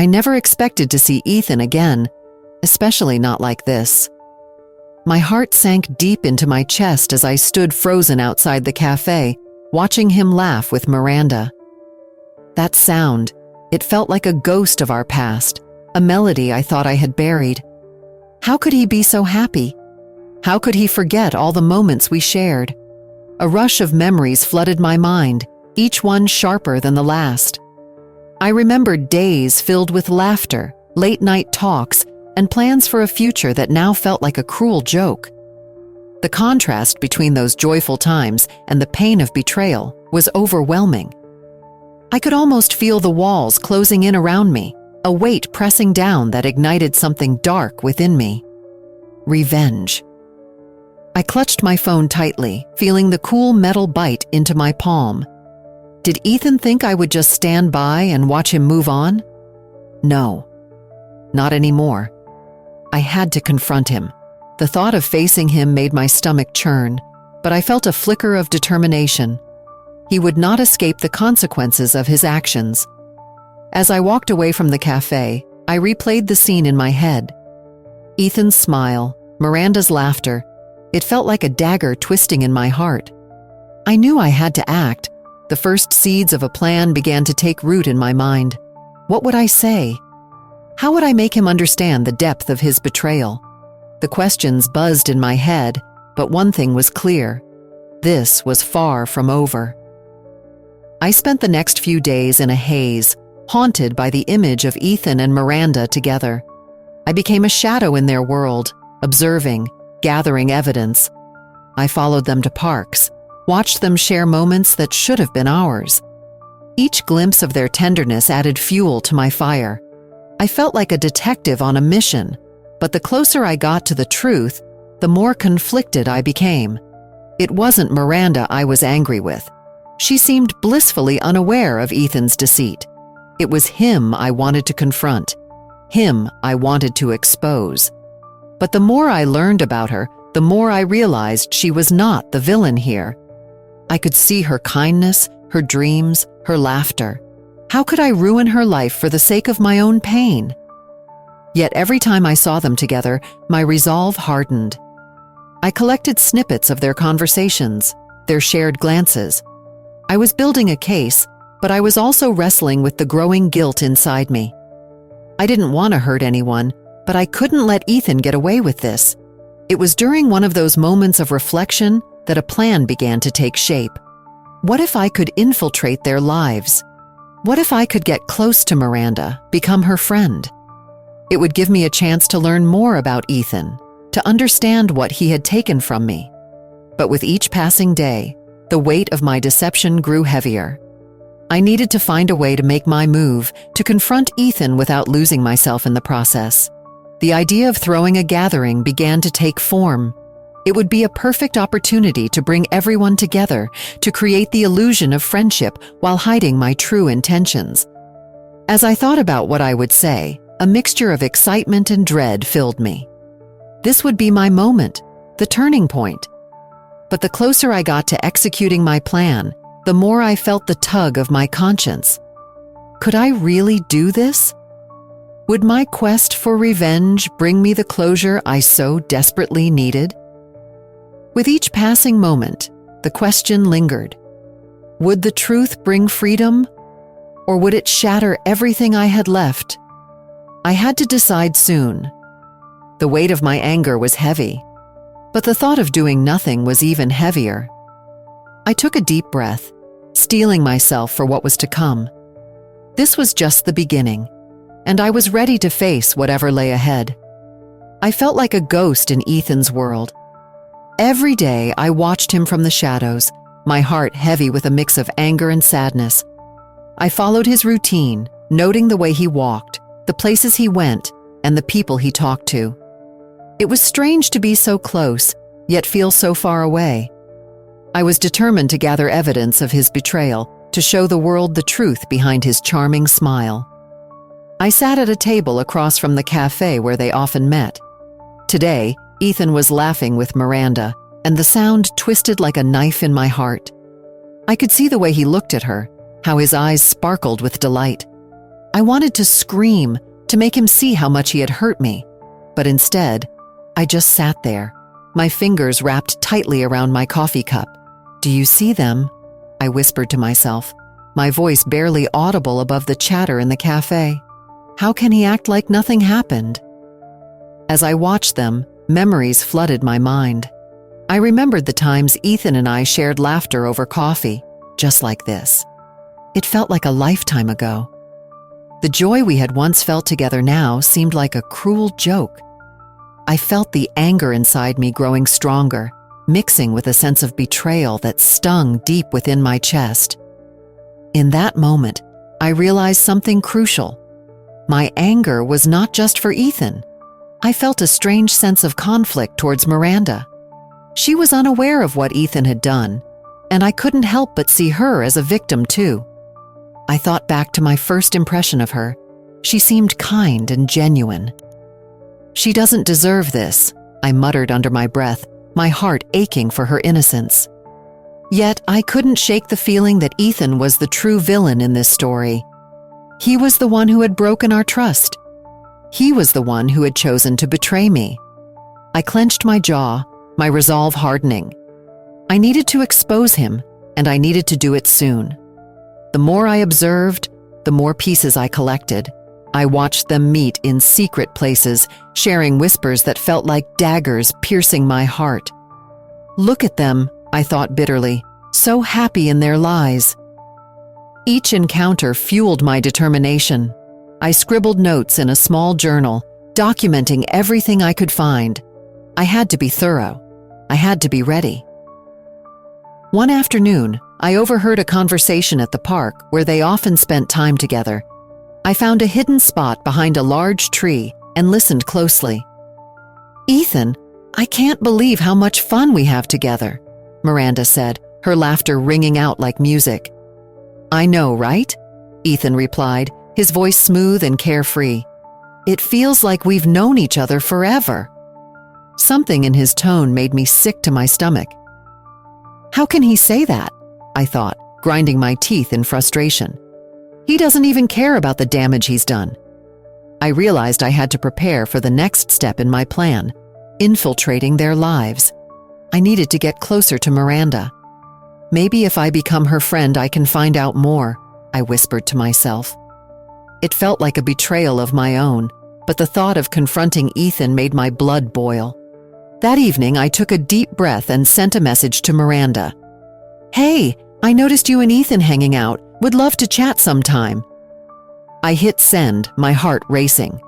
I never expected to see Ethan again, especially not like this. My heart sank deep into my chest as I stood frozen outside the cafe, watching him laugh with Miranda. That sound, it felt like a ghost of our past, a melody I thought I had buried. How could he be so happy? How could he forget all the moments we shared? A rush of memories flooded my mind, each one sharper than the last. I remembered days filled with laughter, late-night talks, and plans for a future that now felt like a cruel joke. The contrast between those joyful times and the pain of betrayal was overwhelming. I could almost feel the walls closing in around me, a weight pressing down that ignited something dark within me. Revenge. I clutched my phone tightly, feeling the cool metal bite into my palm. Did Ethan think I would just stand by and watch him move on? No, not anymore. I had to confront him. The thought of facing him made my stomach churn, but I felt a flicker of determination. He would not escape the consequences of his actions. As I walked away from the cafe, I replayed the scene in my head. Ethan's smile, Miranda's laughter, it felt like a dagger twisting in my heart. I knew I had to act. The first seeds of a plan began to take root in my mind. What would I say? How would I make him understand the depth of his betrayal? The questions buzzed in my head, but one thing was clear. This was far from over. I spent the next few days in a haze, haunted by the image of Ethan and Miranda together. I became a shadow in their world, observing, gathering evidence. I followed them to parks, watched them share moments that should have been ours. Each glimpse of their tenderness added fuel to my fire. I felt like a detective on a mission, but the closer I got to the truth, the more conflicted I became. It wasn't Miranda I was angry with. She seemed blissfully unaware of Ethan's deceit. It was him I wanted to confront, him I wanted to expose. But the more I learned about her, the more I realized she was not the villain here. I could see her kindness, her dreams, her laughter. How could I ruin her life for the sake of my own pain? Yet every time I saw them together, my resolve hardened. I collected snippets of their conversations, their shared glances. I was building a case, but I was also wrestling with the growing guilt inside me. I didn't want to hurt anyone, but I couldn't let Ethan get away with this. It was during one of those moments of reflection that a plan began to take shape. What if I could infiltrate their lives? What if I could get close to Miranda, become her friend? It would give me a chance to learn more about Ethan, to understand what he had taken from me. But with each passing day, the weight of my deception grew heavier. I needed to find a way to make my move, to confront Ethan without losing myself in the process. The idea of throwing a gathering began to take form. It would be a perfect opportunity to bring everyone together, to create the illusion of friendship while hiding my true intentions. As I thought about what I would say, a mixture of excitement and dread filled me. This would be my moment, the turning point. But the closer I got to executing my plan, the more I felt the tug of my conscience. Could I really do this? Would my quest for revenge bring me the closure I so desperately needed? With each passing moment, the question lingered. Would the truth bring freedom, or would it shatter everything I had left? I had to decide soon. The weight of my anger was heavy, but the thought of doing nothing was even heavier. I took a deep breath, steeling myself for what was to come. This was just the beginning, and I was ready to face whatever lay ahead. I felt like a ghost in Ethan's world. Every day I watched him from the shadows, my heart heavy with a mix of anger and sadness. I followed his routine, noting the way he walked, the places he went, and the people he talked to. It was strange to be so close, yet feel so far away. I was determined to gather evidence of his betrayal, to show the world the truth behind his charming smile. I sat at a table across from the cafe where they often met. Today, Ethan was laughing with Miranda, and the sound twisted like a knife in my heart. I could see the way he looked at her, how his eyes sparkled with delight. I wanted to scream, to make him see how much he had hurt me. But instead, I just sat there, my fingers wrapped tightly around my coffee cup. "Do you see them?" I whispered to myself, my voice barely audible above the chatter in the cafe. How can he act like nothing happened? As I watched them, memories flooded my mind. I remembered the times Ethan and I shared laughter over coffee, just like this. It felt like a lifetime ago. The joy we had once felt together now seemed like a cruel joke. I felt the anger inside me growing stronger, mixing with a sense of betrayal that stung deep within my chest. In that moment, I realized something crucial. My anger was not just for Ethan. I felt a strange sense of conflict towards Miranda. She was unaware of what Ethan had done, and I couldn't help but see her as a victim too. I thought back to my first impression of her. She seemed kind and genuine. "She doesn't deserve this," I muttered under my breath, my heart aching for her innocence. Yet I couldn't shake the feeling that Ethan was the true villain in this story. He was the one who had broken our trust. He was the one who had chosen to betray me. I clenched my jaw, my resolve hardening. I needed to expose him, and I needed to do it soon. The more I observed, the more pieces I collected. I watched them meet in secret places, sharing whispers that felt like daggers piercing my heart. Look at them, I thought bitterly, so happy in their lies. Each encounter fueled my determination. I scribbled notes in a small journal, documenting everything I could find. I had to be thorough. I had to be ready. One afternoon, I overheard a conversation at the park where they often spent time together. I found a hidden spot behind a large tree and listened closely. "Ethan, I can't believe how much fun we have together," Miranda said, her laughter ringing out like music. "I know, right?" Ethan replied, his voice smooth and carefree. "It feels like we've known each other forever." Something in his tone made me sick to my stomach. How can he say that? I thought, grinding my teeth in frustration. He doesn't even care about the damage he's done. I realized I had to prepare for the next step in my plan, infiltrating their lives. I needed to get closer to Miranda. Maybe if I become her friend, I can find out more, I whispered to myself. It felt like a betrayal of my own, but the thought of confronting Ethan made my blood boil. That evening, I took a deep breath and sent a message to Miranda. "Hey, I noticed you and Ethan hanging out. Would love to chat sometime." I hit send, my heart racing.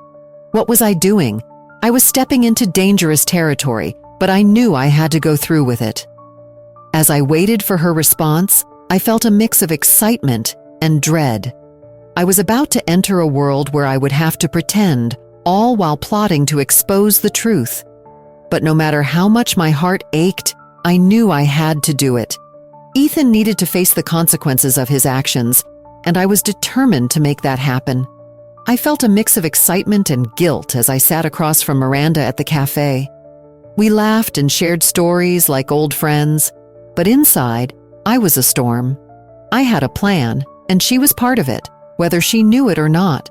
What was I doing? I was stepping into dangerous territory, but I knew I had to go through with it. As I waited for her response, I felt a mix of excitement and dread. I was about to enter a world where I would have to pretend, all while plotting to expose the truth. But no matter how much my heart ached, I knew I had to do it. Ethan needed to face the consequences of his actions, and I was determined to make that happen. I felt a mix of excitement and guilt as I sat across from Miranda at the cafe. We laughed and shared stories like old friends, but inside, I was a storm. I had a plan, and she was part of it, whether she knew it or not.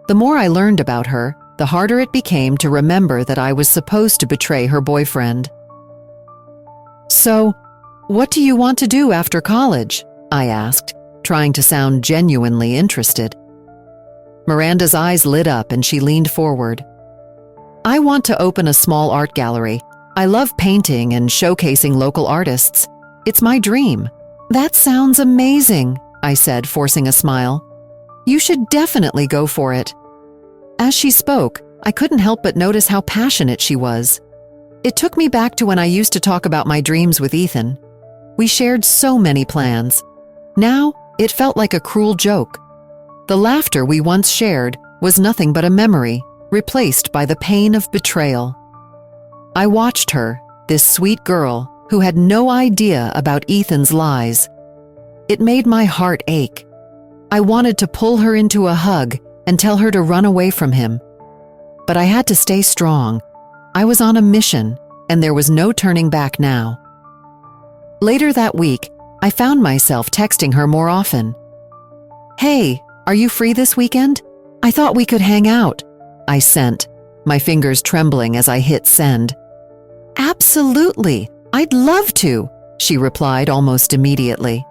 The more I learned about her, the harder it became to remember that I was supposed to betray her boyfriend. "So, what do you want to do after college?" I asked, trying to sound genuinely interested. Miranda's eyes lit up and she leaned forward. "I want to open a small art gallery. I love painting and showcasing local artists. It's my dream." "That sounds amazing," I said, forcing a smile. "You should definitely go for it." As she spoke, I couldn't help but notice how passionate she was. It took me back to when I used to talk about my dreams with Ethan. We shared so many plans. Now, it felt like a cruel joke. The laughter we once shared was nothing but a memory, replaced by the pain of betrayal. I watched her, this sweet girl, who had no idea about Ethan's lies. It made my heart ache. I wanted to pull her into a hug and tell her to run away from him. But I had to stay strong. I was on a mission, and there was no turning back now. Later that week, I found myself texting her more often. "Hey, "Are you free this weekend? I thought we could hang out." I sent, my fingers trembling as I hit send. "Absolutely, I'd love to," she replied almost immediately.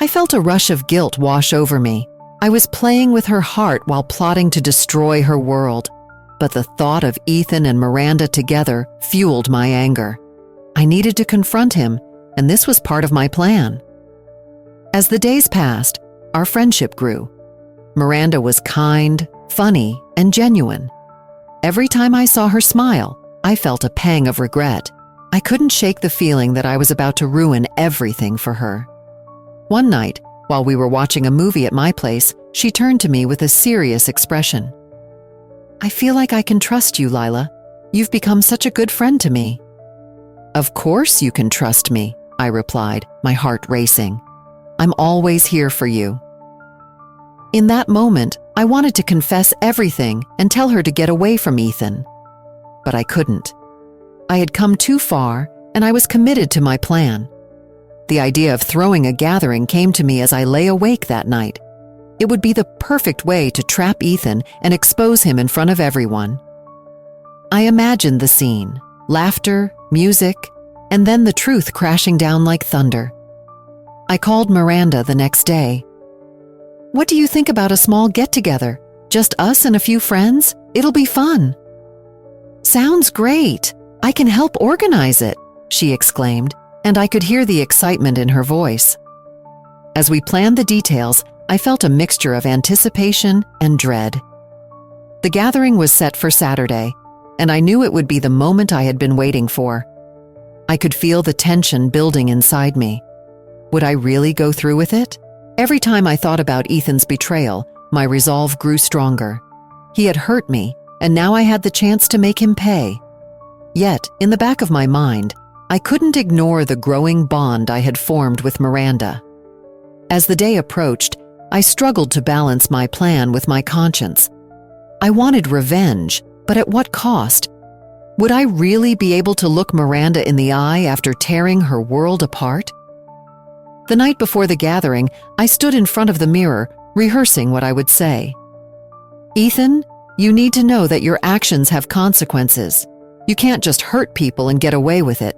I felt a rush of guilt wash over me. I was playing with her heart while plotting to destroy her world. But the thought of Ethan and Miranda together fueled my anger. I needed to confront him, and this was part of my plan. As the days passed, our friendship grew. Miranda was kind, funny, and genuine. Every time I saw her smile, I felt a pang of regret. I couldn't shake the feeling that I was about to ruin everything for her. One night, while we were watching a movie at my place, she turned to me with a serious expression. "I feel like I can trust you, Lila. You've become such a good friend to me." "Of course you can trust me," I replied, my heart racing. "I'm always here for you." In that moment, I wanted to confess everything and tell her to get away from Ethan. But I couldn't. I had come too far, and I was committed to my plan. The idea of throwing a gathering came to me as I lay awake that night. It would be the perfect way to trap Ethan and expose him in front of everyone. I imagined the scene, laughter, music, and then the truth crashing down like thunder. I called Miranda the next day. "What do you think about a small get-together? Just us and a few friends? It'll be fun." "Sounds great. I can help organize it," she exclaimed, and I could hear the excitement in her voice. As we planned the details, I felt a mixture of anticipation and dread. The gathering was set for Saturday, and I knew it would be the moment I had been waiting for. I could feel the tension building inside me. Would I really go through with it? Every time I thought about Ethan's betrayal, my resolve grew stronger. He had hurt me, and now I had the chance to make him pay. Yet, in the back of my mind, I couldn't ignore the growing bond I had formed with Miranda. As the day approached, I struggled to balance my plan with my conscience. I wanted revenge, but at what cost? Would I really be able to look Miranda in the eye after tearing her world apart? The night before the gathering, I stood in front of the mirror, rehearsing what I would say. "Ethan, you need to know that your actions have consequences. You can't just hurt people and get away with it."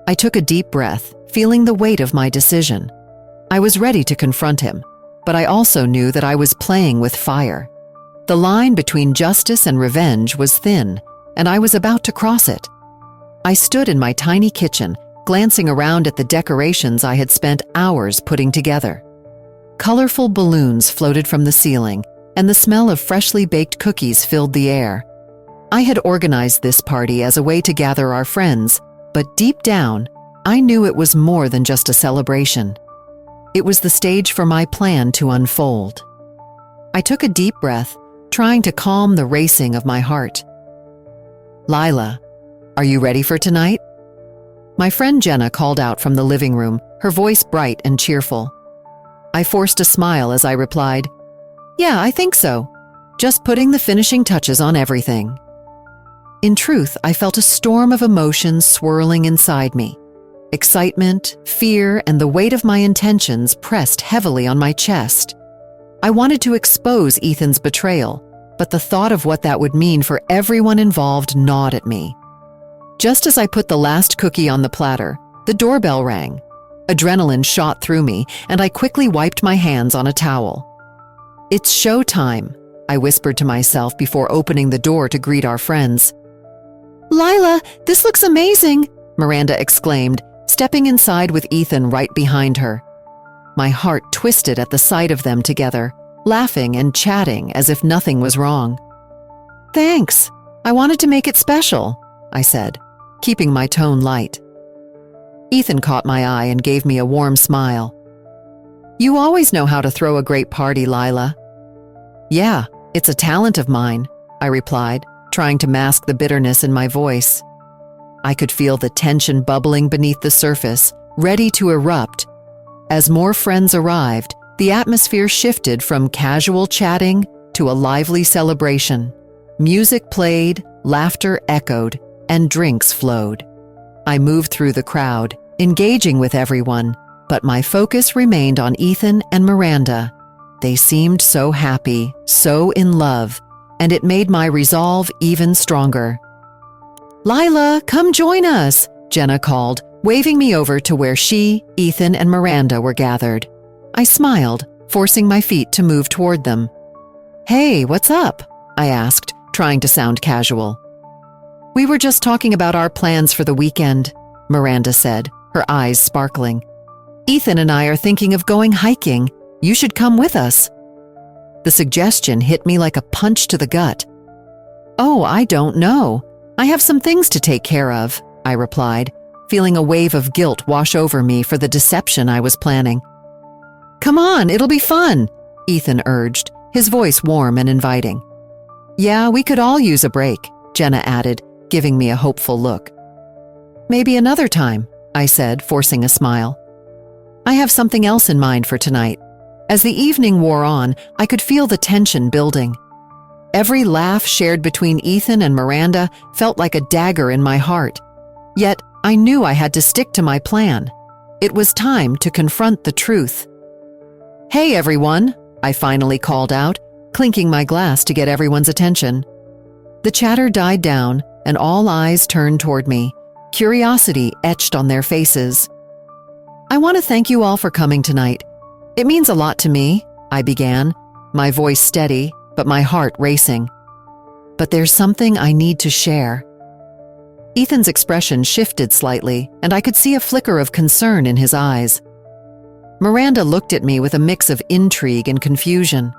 I took a deep breath, feeling the weight of my decision. I was ready to confront him, but I also knew that I was playing with fire. The line between justice and revenge was thin, and I was about to cross it. I stood in my tiny kitchen, glancing around at the decorations I had spent hours putting together. Colorful balloons floated from the ceiling, and the smell of freshly baked cookies filled the air. I had organized this party as a way to gather our friends, but deep down, I knew it was more than just a celebration. It was the stage for my plan to unfold. I took a deep breath, trying to calm the racing of my heart. "Lila, are you ready for tonight?" My friend Jenna called out from the living room, her voice bright and cheerful. I forced a smile as I replied, "Yeah, I think so. Just putting the finishing touches on everything." In truth, I felt a storm of emotions swirling inside me. Excitement, fear, and the weight of my intentions pressed heavily on my chest. I wanted to expose Ethan's betrayal, but the thought of what that would mean for everyone involved gnawed at me. Just as I put the last cookie on the platter, the doorbell rang. Adrenaline shot through me, and I quickly wiped my hands on a towel. "It's showtime," I whispered to myself before opening the door to greet our friends. "Lila, this looks amazing," Miranda exclaimed, stepping inside with Ethan right behind her. My heart twisted at the sight of them together, laughing and chatting as if nothing was wrong. "Thanks. I wanted to make it special," I said, keeping my tone light. Ethan caught my eye and gave me a warm smile. "You always know how to throw a great party, Lila." "Yeah, it's a talent of mine," I replied, trying to mask the bitterness in my voice. I could feel the tension bubbling beneath the surface, ready to erupt. As more friends arrived, the atmosphere shifted from casual chatting to a lively celebration. Music played, laughter echoed, and drinks flowed. I moved through the crowd, engaging with everyone, but my focus remained on Ethan and Miranda. They seemed so happy, so in love, and it made my resolve even stronger. "Lila, come join us," Jenna called, waving me over to where she, Ethan, and Miranda were gathered. I smiled, forcing my feet to move toward them. "Hey, what's up?" I asked, trying to sound casual. "We were just talking about our plans for the weekend," Miranda said, her eyes sparkling. "Ethan and I are thinking of going hiking. You should come with us." The suggestion hit me like a punch to the gut. "Oh, I don't know. I have some things to take care of," I replied, feeling a wave of guilt wash over me for the deception I was planning. "Come on, it'll be fun," Ethan urged, his voice warm and inviting. "Yeah, we could all use a break," Jenna added, giving me a hopeful look. "Maybe another time," I said, forcing a smile. "I have something else in mind for tonight." As the evening wore on, I could feel the tension building. Every laugh shared between Ethan and Miranda felt like a dagger in my heart. Yet, I knew I had to stick to my plan. It was time to confront the truth. "Hey, everyone," I finally called out, clinking my glass to get everyone's attention. The chatter died down, and all eyes turned toward me, curiosity etched on their faces. "I want to thank you all for coming tonight. It means a lot to me," I began, my voice steady, but my heart racing. "But there's something I need to share." Ethan's expression shifted slightly, and I could see a flicker of concern in his eyes. Miranda looked at me with a mix of intrigue and confusion.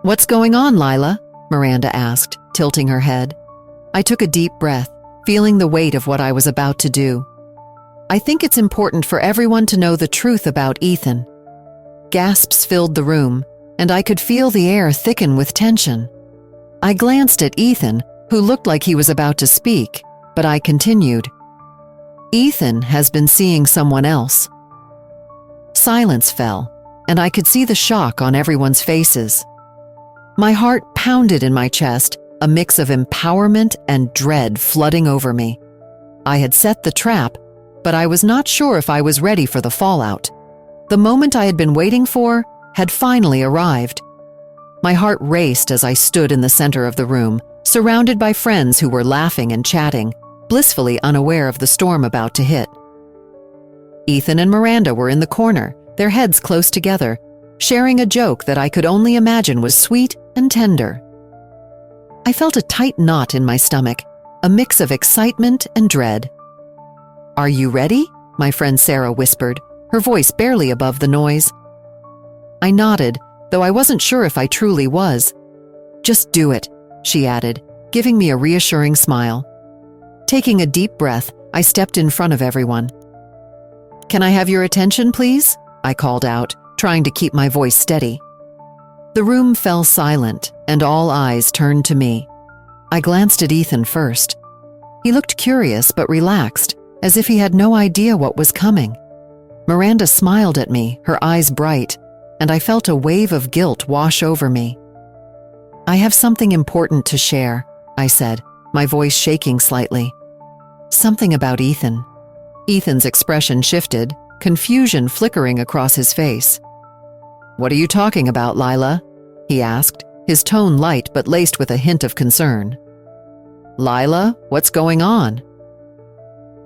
"What's going on, Lila?" Miranda asked, tilting her head. I took a deep breath, feeling the weight of what I was about to do. "I think it's important for everyone to know the truth about Ethan." Gasps filled the room, and I could feel the air thicken with tension. I glanced at Ethan, who looked like he was about to speak, but I continued. "Ethan has been seeing someone else." Silence fell, and I could see the shock on everyone's faces. My heart pounded in my chest, a mix of empowerment and dread flooding over me. I had set the trap, but I was not sure if I was ready for the fallout. The moment I had been waiting for had finally arrived. My heart raced as I stood in the center of the room, surrounded by friends who were laughing and chatting, blissfully unaware of the storm about to hit. Ethan and Miranda were in the corner, their heads close together, sharing a joke that I could only imagine was sweet and tender. I felt a tight knot in my stomach, a mix of excitement and dread. "Are you ready?" my friend Sarah whispered, her voice barely above the noise. I nodded, though I wasn't sure if I truly was. "Just do it," she added, giving me a reassuring smile. Taking a deep breath, I stepped in front of everyone. "Can I have your attention, please?" I called out, trying to keep my voice steady. The room fell silent, and all eyes turned to me. I glanced at Ethan first. He looked curious but relaxed, as if he had no idea what was coming. Miranda smiled at me, her eyes bright, and I felt a wave of guilt wash over me. "I have something important to share," I said, my voice shaking slightly. "Something about Ethan." Ethan's expression shifted, confusion flickering across his face. "What are you talking about, Lila?" he asked, his tone light but laced with a hint of concern. "Lila, what's going on?"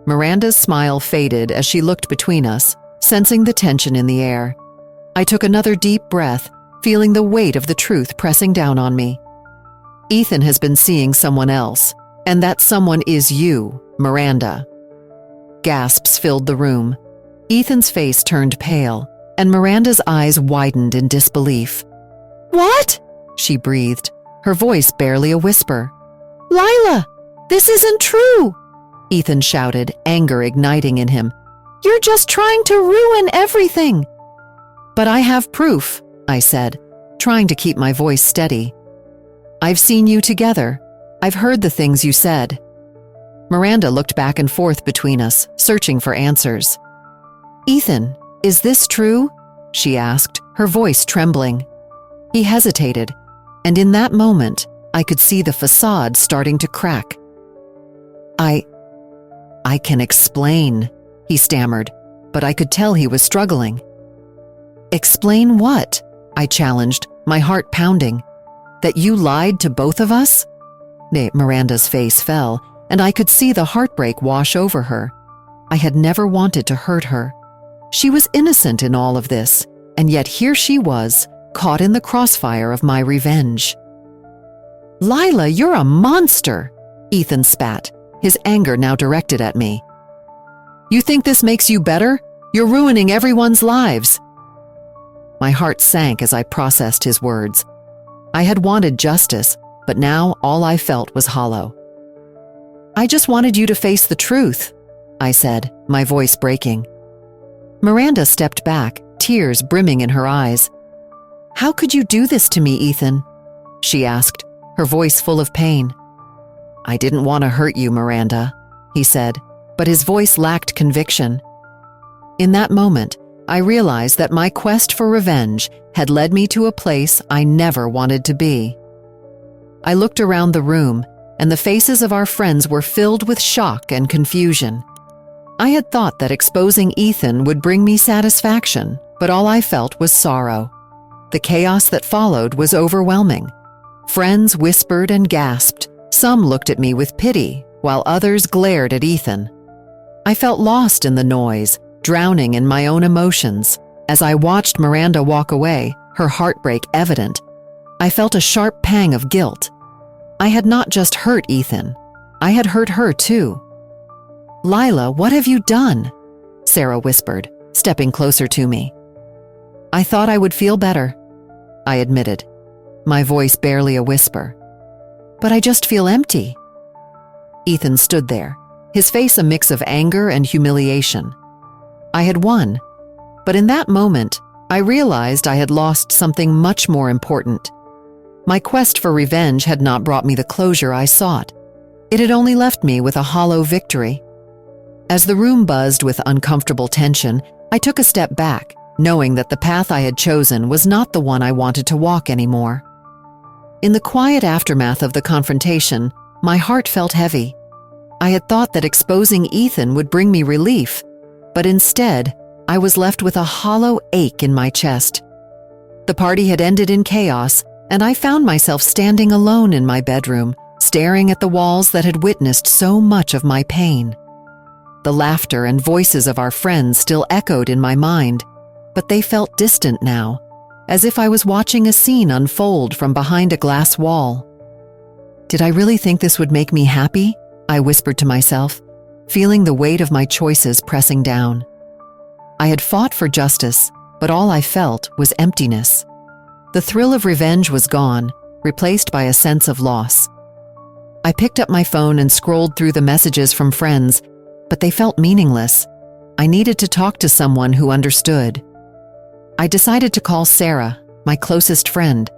Miranda's smile faded as she looked between us, sensing the tension in the air. I took another deep breath, feeling the weight of the truth pressing down on me. "Ethan has been seeing someone else, and that someone is you, Miranda." Gasps filled the room. Ethan's face turned pale, and Miranda's eyes widened in disbelief. "What?" she breathed, her voice barely a whisper. "Lila, this isn't true!" Ethan shouted, anger igniting in him. "You're just trying to ruin everything!" "But I have proof," I said, trying to keep my voice steady. "I've seen you together. I've heard the things you said." Miranda looked back and forth between us, searching for answers. "Ethan, is this true?" she asked, her voice trembling. He hesitated, and in that moment, I could see the facade starting to crack. I can explain," he stammered, but I could tell he was struggling. "Explain what?" I challenged, my heart pounding. That you lied to both of us? Miranda's face fell, and I could see the heartbreak wash over her. I had never wanted to hurt her. She was innocent in all of this, and yet here she was, caught in the crossfire of my revenge. Lila, you're a monster, Ethan spat, his anger now directed at me. You think this makes you better? You're ruining everyone's lives. My heart sank as I processed his words. I had wanted justice, but now all I felt was hollow. I just wanted you to face the truth, I said, my voice breaking. Miranda stepped back, tears brimming in her eyes. How could you do this to me, Ethan? She asked, her voice full of pain. I didn't want to hurt you, Miranda, he said, but his voice lacked conviction. In that moment, I realized that my quest for revenge had led me to a place I never wanted to be. I looked around the room, and the faces of our friends were filled with shock and confusion. I had thought that exposing Ethan would bring me satisfaction, but all I felt was sorrow. The chaos that followed was overwhelming. Friends whispered and gasped. Some looked at me with pity, while others glared at Ethan. I felt lost in the noise, drowning in my own emotions. As I watched Miranda walk away, her heartbreak evident, I felt a sharp pang of guilt. I had not just hurt Ethan. I had hurt her too. Lila, what have you done? Sarah whispered, stepping closer to me. I thought I would feel better, I admitted, my voice barely a whisper. But I just feel empty. Ethan stood there, his face a mix of anger and humiliation. I had won, but in that moment, I realized I had lost something much more important. My quest for revenge had not brought me the closure I sought. It had only left me with a hollow victory. As the room buzzed with uncomfortable tension, I took a step back, knowing that the path I had chosen was not the one I wanted to walk anymore. In the quiet aftermath of the confrontation, my heart felt heavy. I had thought that exposing Ethan would bring me relief, but instead, I was left with a hollow ache in my chest. The party had ended in chaos, and I found myself standing alone in my bedroom, staring at the walls that had witnessed so much of my pain. The laughter and voices of our friends still echoed in my mind, but they felt distant now, as if I was watching a scene unfold from behind a glass wall. Did I really think this would make me happy? I whispered to myself, feeling the weight of my choices pressing down. I had fought for justice, but all I felt was emptiness. The thrill of revenge was gone, replaced by a sense of loss. I picked up my phone and scrolled through the messages from friends, but they felt meaningless. I needed to talk to someone who understood. I decided to call Sarah, my closest friend.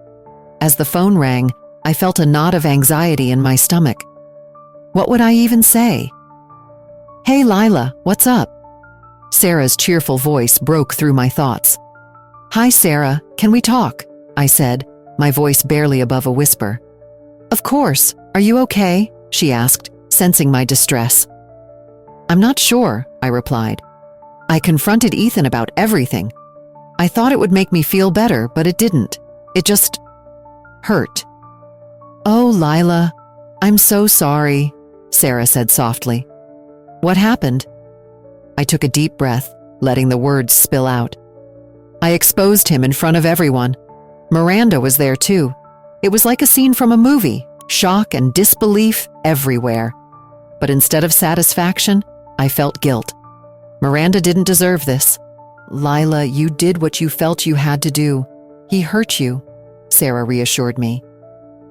As the phone rang, I felt a knot of anxiety in my stomach. What would I even say? Hey Lila, what's up? Sarah's cheerful voice broke through my thoughts. Hi Sarah, can we talk? I said, my voice barely above a whisper. Of course, are you okay? She asked, sensing my distress. I'm not sure, I replied. I confronted Ethan about everything. I thought it would make me feel better, but it didn't. It just hurt. Oh, Lila, I'm so sorry, Sarah said softly. What happened? I took a deep breath, letting the words spill out. I exposed him in front of everyone. Miranda was there too. It was like a scene from a movie, shock and disbelief everywhere. But instead of satisfaction, I felt guilt. Miranda didn't deserve this. Lila, you did what you felt you had to do. He hurt you, Sarah reassured me.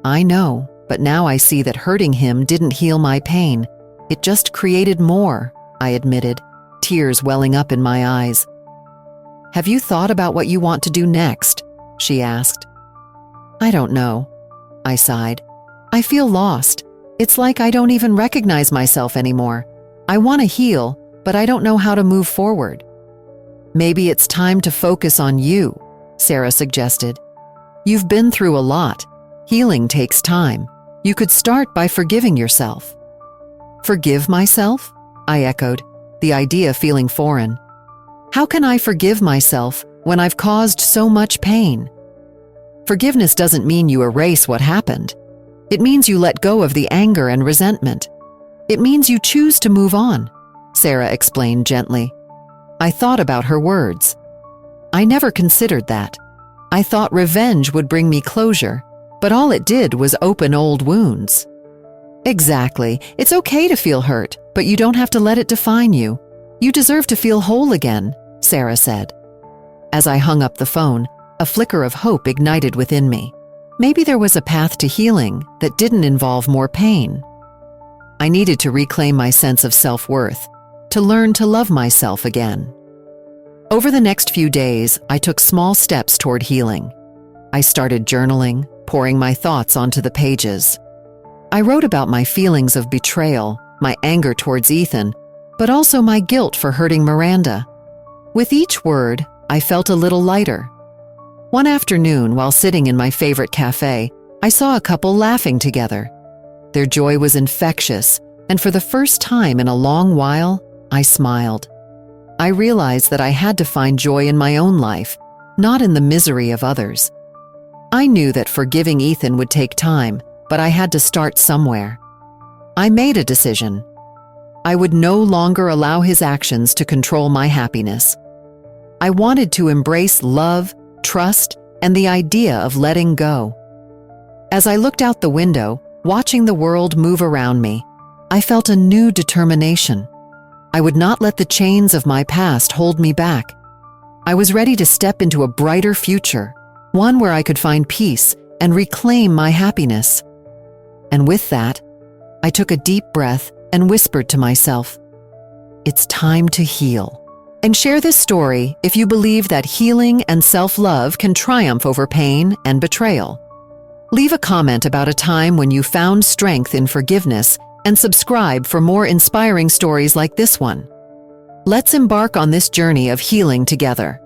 I know, but now I see that hurting him didn't heal my pain. It just created more, I admitted, tears welling up in my eyes. Have you thought about what you want to do next? She asked. I don't know, I sighed. I feel lost. It's like I don't even recognize myself anymore. I want to heal, but I don't know how to move forward. Maybe it's time to focus on you, Sarah suggested. You've been through a lot. Healing takes time. You could start by forgiving yourself. Forgive myself? I echoed, the idea feeling foreign. How can I forgive myself when I've caused so much pain? Forgiveness doesn't mean you erase what happened. It means you let go of the anger and resentment. It means you choose to move on, Sarah explained gently. I thought about her words. I never considered that. I thought revenge would bring me closure, but all it did was open old wounds. Exactly. It's okay to feel hurt, but you don't have to let it define you. You deserve to feel whole again, Sarah said. As I hung up the phone, a flicker of hope ignited within me. Maybe there was a path to healing that didn't involve more pain. I needed to reclaim my sense of self-worth, to learn to love myself again. Over the next few days, I took small steps toward healing. I started journaling, pouring my thoughts onto the pages. I wrote about my feelings of betrayal, my anger towards Ethan, but also my guilt for hurting Miranda. With each word, I felt a little lighter. One afternoon, while sitting in my favorite cafe, I saw a couple laughing together. Their joy was infectious, and for the first time in a long while, I smiled. I realized that I had to find joy in my own life, not in the misery of others. I knew that forgiving Ethan would take time, but I had to start somewhere. I made a decision. I would no longer allow his actions to control my happiness. I wanted to embrace love, trust, and the idea of letting go. As I looked out the window, watching the world move around me, I felt a new determination. I would not let the chains of my past hold me back. I was ready to step into a brighter future, one where I could find peace and reclaim my happiness. And with that, I took a deep breath and whispered to myself, "It's time to heal." And share this story if you believe that healing and self-love can triumph over pain and betrayal. Leave a comment about a time when you found strength in forgiveness and subscribe for more inspiring stories like this one. Let's embark on this journey of healing together.